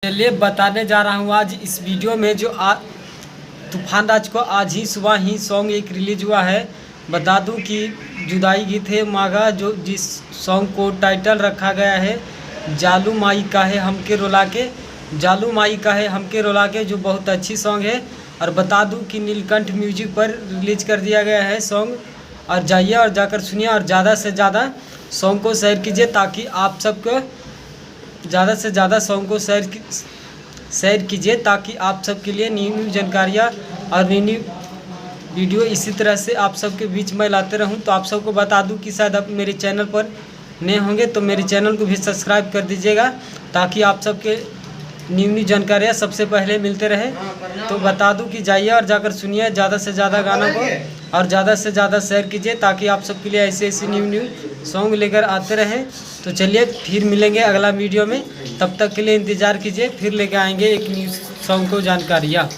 चलिए बताने जा रहा हूँ आज इस वीडियो में जो तूफान राज को आज ही सुबह ही सॉन्ग एक रिलीज हुआ है। बता दूं कि जुदाई गीत है मागा, जो जिस सॉन्ग को टाइटल रखा गया है जालू माई का है हमके रुला के, जालू माई का है हमके रुला के, जो बहुत अच्छी सॉन्ग है। और बता दूं कि नीलकंठ म्यूजिक पर रिलीज कर दिया गया है सॉन्ग। और जाइए और जाकर सुनिए और ज़्यादा से ज़्यादा सॉन्ग को शेयर कीजिए ताकि आप सबको ज़्यादा से ज़्यादा सॉन्ग को शेयर कीजिए ताकि आप सबके लिए न्यू जानकारियाँ और न्यू वीडियो इसी तरह से आप सबके बीच में लाते रहूं। तो आप सबको बता दूं कि शायद आप मेरे चैनल पर नए होंगे तो मेरे चैनल को भी सब्सक्राइब कर दीजिएगा ताकि आप सबके न्यू जानकारियाँ सबसे पहले मिलते रहे। तो बता दूं कि जाइए और जाकर सुनिए ज़्यादा से ज़्यादा गाना को और ज़्यादा से ज़्यादा शेयर कीजिए ताकि आप सबके लिए ऐसे ऐसे न्यू सॉन्ग लेकर आते रहें। तो चलिए फिर मिलेंगे अगला वीडियो में, तब तक के लिए इंतज़ार कीजिए, फिर लेकर आएंगे एक न्यू सॉन्ग को जानकारियाँ।